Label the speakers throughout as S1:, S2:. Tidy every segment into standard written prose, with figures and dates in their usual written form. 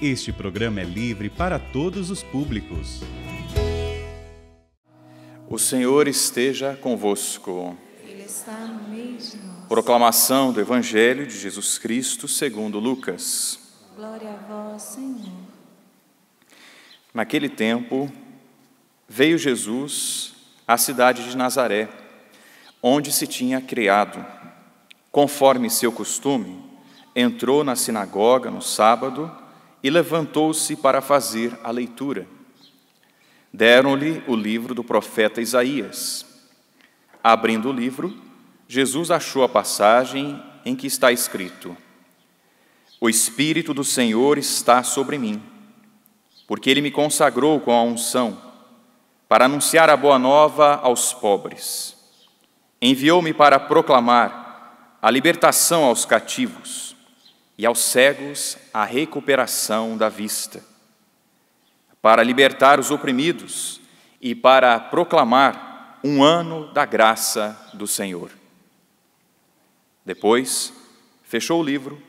S1: Este programa é livre para todos os públicos.
S2: O Senhor esteja convosco.
S3: Ele está no meio de nós.
S2: Proclamação do Evangelho de Jesus Cristo segundo Lucas.
S3: Glória a vós, Senhor.
S2: Naquele tempo, veio Jesus à cidade de Nazaré, onde se tinha criado. Conforme seu costume, entrou na sinagoga no sábado e levantou-se para fazer a leitura. Deram-lhe o livro do profeta Isaías. Abrindo o livro, Jesus achou a passagem em que está escrito: O Espírito do Senhor está sobre mim, porque Ele me consagrou com a unção, para anunciar a boa nova aos pobres. Enviou-me para proclamar a libertação aos cativos e aos cegos a recuperação da vista, para libertar os oprimidos e para proclamar um ano da graça do Senhor. Depois, fechou o livro,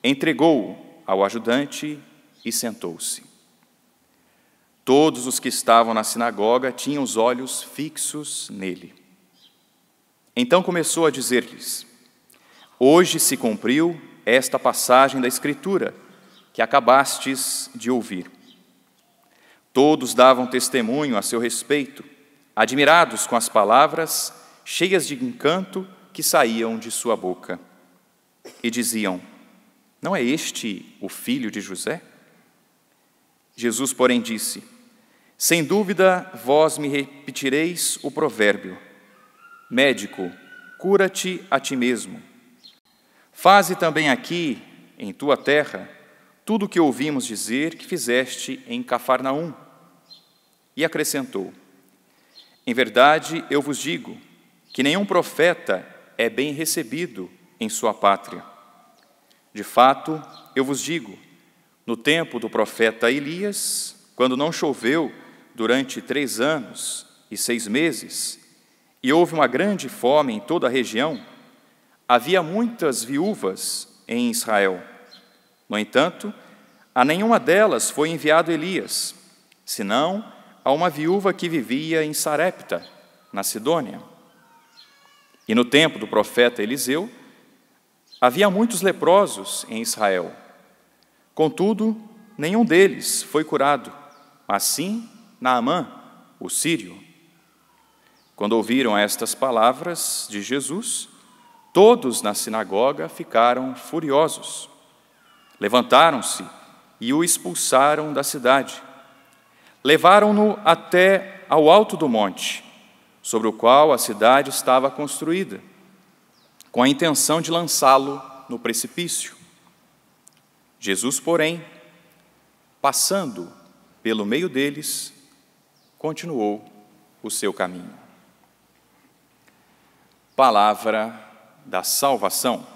S2: entregou-o ao ajudante e sentou-se. Todos os que estavam na sinagoga tinham os olhos fixos nele. Então começou a dizer-lhes: Hoje se cumpriu esta passagem da Escritura que acabastes de ouvir. Todos davam testemunho a seu respeito, admirados com as palavras cheias de encanto que saíam de sua boca. E diziam: Não é este o filho de José? Jesus, porém, disse: Sem dúvida, vós me repetireis o provérbio: Médico, cura-te a ti mesmo. Faze também aqui, em tua terra, tudo o que ouvimos dizer que fizeste em Cafarnaum. E acrescentou: Em verdade, eu vos digo que nenhum profeta é bem recebido em sua pátria. De fato, eu vos digo, no tempo do profeta Elias, quando não choveu durante 3 anos e 6 meses, e houve uma grande fome em toda a região, havia muitas viúvas em Israel. No entanto, a nenhuma delas foi enviado Elias, senão a uma viúva que vivia em Sarepta, na Sidônia. E no tempo do profeta Eliseu, havia muitos leprosos em Israel. Contudo, nenhum deles foi curado, mas sim Naamã, o sírio. Quando ouviram estas palavras de Jesus, todos na sinagoga ficaram furiosos. Levantaram-se e o expulsaram da cidade. Levaram-no até ao alto do monte, sobre o qual a cidade estava construída, com a intenção de lançá-lo no precipício. Jesus, porém, passando pelo meio deles, continuou o seu caminho. Palavra da salvação.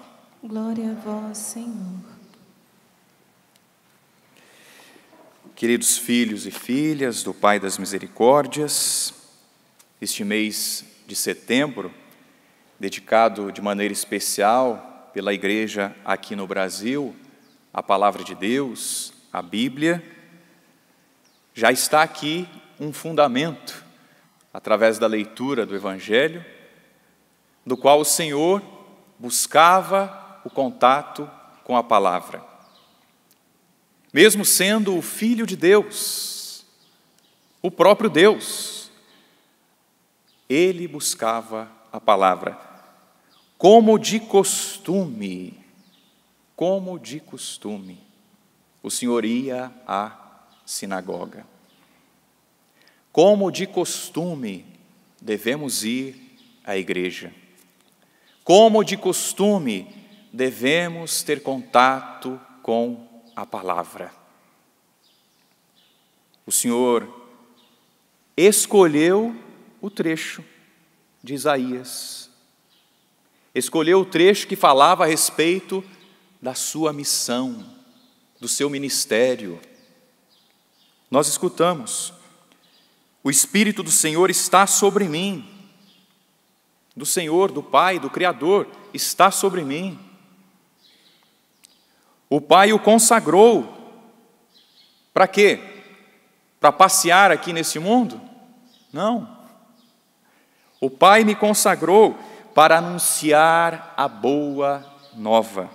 S3: Glória a vós, Senhor.
S2: Queridos filhos e filhas do Pai das Misericórdias, este mês de setembro, dedicado de maneira especial pela Igreja aqui no Brasil, à Palavra de Deus, à Bíblia, já está aqui um fundamento, através da leitura do Evangelho, do qual o Senhor buscava o contato com a palavra. Mesmo sendo o Filho de Deus, o próprio Deus, ele buscava a palavra, como de costume, o Senhor ia à sinagoga. Como de costume, devemos ir à igreja. Como de costume, devemos ter contato com a palavra. O Senhor escolheu o trecho de Isaías. Escolheu o trecho que falava a respeito da sua missão, do seu ministério. Nós escutamos: O Espírito do Senhor está sobre mim. Do Senhor, do Pai, do Criador, está sobre mim. O Pai o consagrou Para quê? Para passear aqui nesse mundo? Não. O Pai me consagrou para anunciar a boa nova,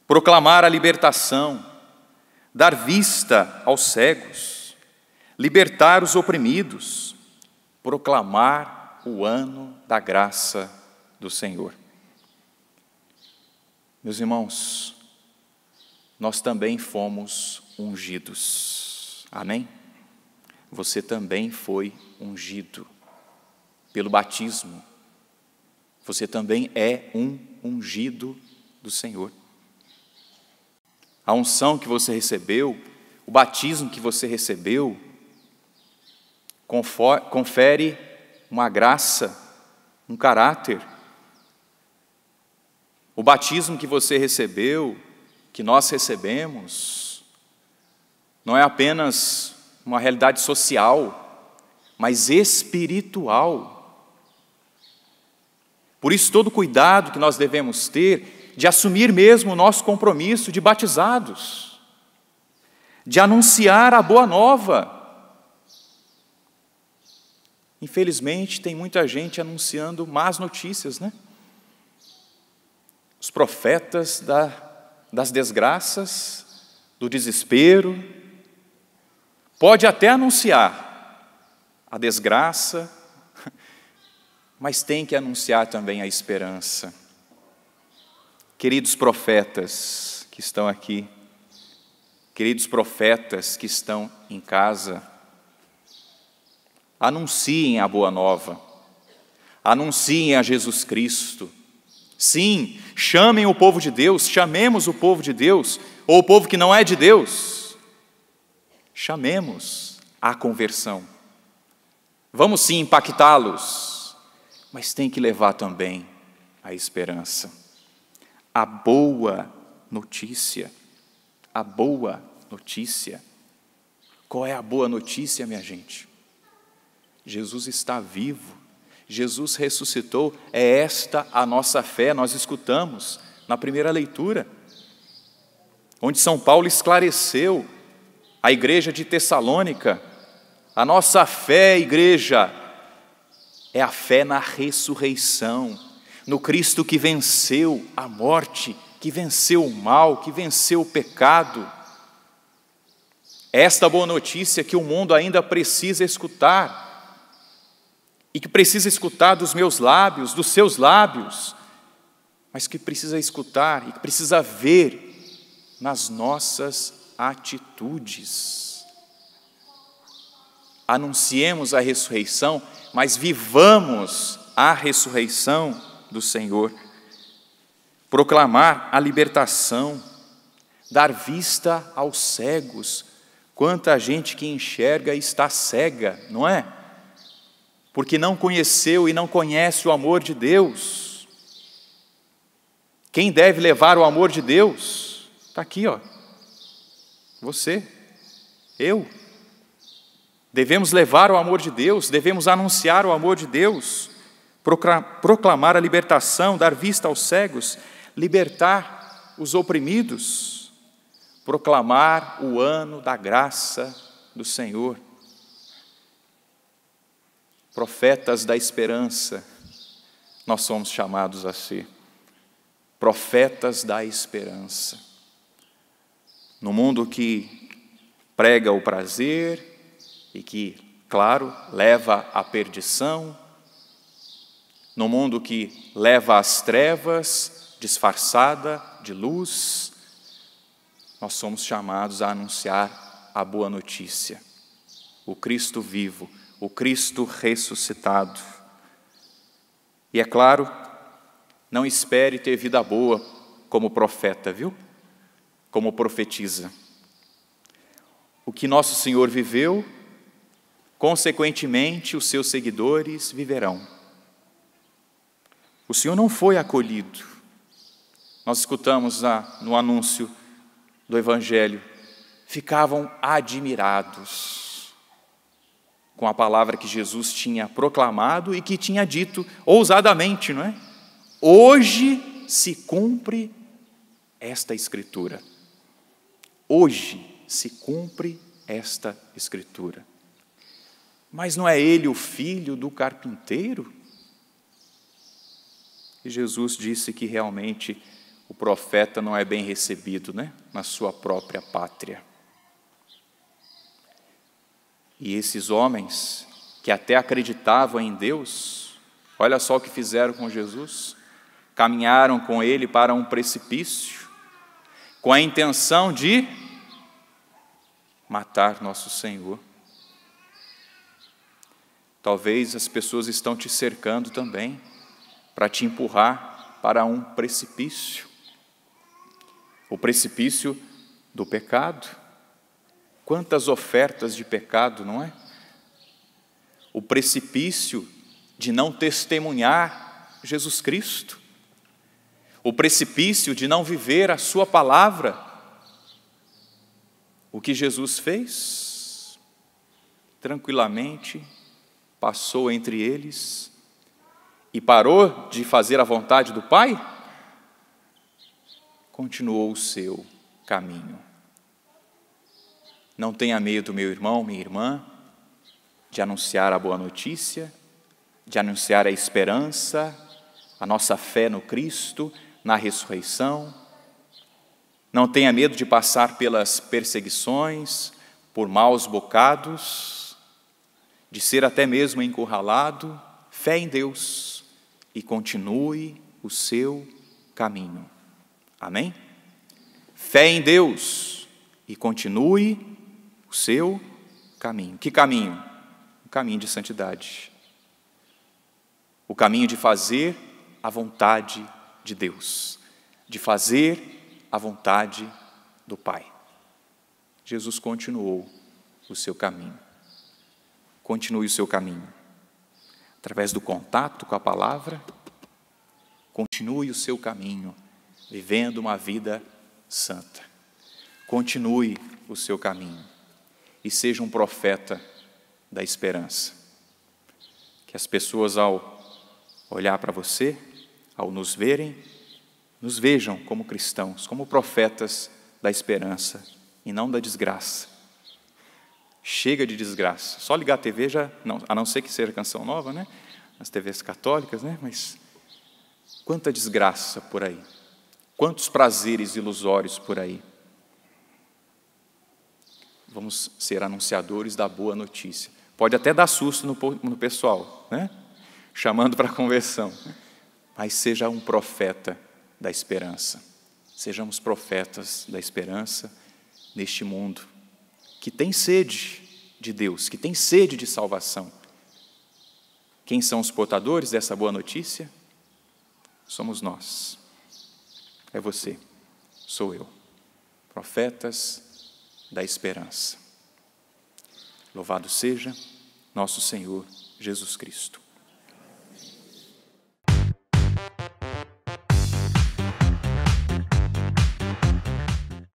S2: proclamar a libertação, dar vista aos cegos, libertar os oprimidos, proclamar o ano da graça do Senhor. Meus irmãos, nós também fomos ungidos. Amém? Você também foi ungido pelo batismo. Você também é um ungido do Senhor. A unção que você recebeu, o batismo que você recebeu, confere uma graça, um caráter. O batismo que você recebeu, que nós recebemos, não é apenas uma realidade social, mas espiritual. Por isso, todo cuidado que nós devemos ter de assumir mesmo o nosso compromisso de batizados, de anunciar a boa nova. Infelizmente, tem muita gente anunciando más notícias, né? Os profetas das desgraças, do desespero, pode até anunciar a desgraça, mas tem que anunciar também a esperança. Queridos profetas que estão aqui, queridos profetas que estão em casa, anunciem a boa nova, anunciem a Jesus Cristo. Sim, chamem o povo de Deus, chamemos o povo de Deus, ou o povo que não é de Deus, chamemos à conversão. Vamos sim impactá-los, mas tem que levar também a esperança. A boa notícia, a boa notícia. Qual é a boa notícia, minha gente? Jesus está vivo. Jesus ressuscitou, é esta a nossa fé, nós escutamos na primeira leitura, onde São Paulo esclareceu a igreja de Tessalônica. A nossa fé, igreja, é a fé na ressurreição, no Cristo que venceu a morte, que venceu o mal, que venceu o pecado. Esta boa notícia que o mundo ainda precisa escutar, e que precisa escutar dos meus lábios, dos seus lábios, mas que precisa escutar e que precisa ver nas nossas atitudes. Anunciemos a ressurreição, mas vivamos a ressurreição do Senhor. Proclamar a libertação, dar vista aos cegos. Quanta gente que enxerga e está cega, não é? Porque não conheceu e não conhece o amor de Deus. Quem deve levar o amor de Deus? Está aqui, ó. Você, eu. Devemos levar o amor de Deus, devemos anunciar o amor de Deus, proclamar a libertação, dar vista aos cegos, libertar os oprimidos, proclamar o ano da graça do Senhor. Profetas da esperança, nós somos chamados a ser. Profetas da esperança. No mundo que prega o prazer e que, claro, leva à perdição, no mundo que leva às trevas, disfarçada de luz, nós somos chamados a anunciar a boa notícia, o Cristo vivo, o Cristo ressuscitado. E é claro, não espere ter vida boa como profeta, viu? Como profetiza. O que nosso Senhor viveu, consequentemente, os seus seguidores viverão. O Senhor não foi acolhido. Nós escutamos no anúncio do Evangelho, ficavam admirados com a palavra que Jesus tinha proclamado e que tinha dito ousadamente, não é? Hoje se cumpre esta Escritura. Hoje se cumpre esta Escritura. Mas não é ele o filho do carpinteiro? E Jesus disse que realmente o profeta não é bem recebido, né, na sua própria pátria. E esses homens que até acreditavam em Deus, olha só o que fizeram com Jesus. Caminharam com ele para um precipício, com a intenção de matar nosso Senhor. Talvez as pessoas estão te cercando também, para te empurrar para um precipício. O precipício do pecado. Quantas ofertas de pecado, não é? O precipício de não testemunhar Jesus Cristo. O precipício de não viver a sua palavra. O que Jesus fez? Tranquilamente passou entre eles e parou de fazer a vontade do Pai? Continuou o seu caminho. Não tenha medo, meu irmão, minha irmã, de anunciar a boa notícia, de anunciar a esperança, a nossa fé no Cristo, na ressurreição. Não tenha medo de passar pelas perseguições, por maus bocados, de ser até mesmo encurralado. Fé em Deus e continue o seu caminho. Amém? Fé em Deus e continue o seu caminho. Que caminho? O caminho de santidade. O caminho de fazer a vontade de Deus, de fazer a vontade do Pai. Jesus continuou o seu caminho. Continue o seu caminho. Através do contato com a palavra, continue o seu caminho, vivendo uma vida santa. Continue o seu caminho e seja um profeta da esperança. Que as pessoas, ao olhar para você, ao nos verem, nos vejam como cristãos, como profetas da esperança e não da desgraça. Chega de desgraça. Só ligar a TV já, não, a não ser que seja Canção Nova, né? As TVs católicas, né? Mas quanta desgraça por aí. Quantos prazeres ilusórios por aí. Vamos ser anunciadores da boa notícia. Pode até dar susto no pessoal, né? Chamando para a conversão. Mas seja um profeta da esperança. Sejamos profetas da esperança neste mundo que tem sede de Deus, que tem sede de salvação. Quem são os portadores dessa boa notícia? Somos nós. É você, sou eu. Profetas da esperança. Louvado seja nosso Senhor Jesus Cristo.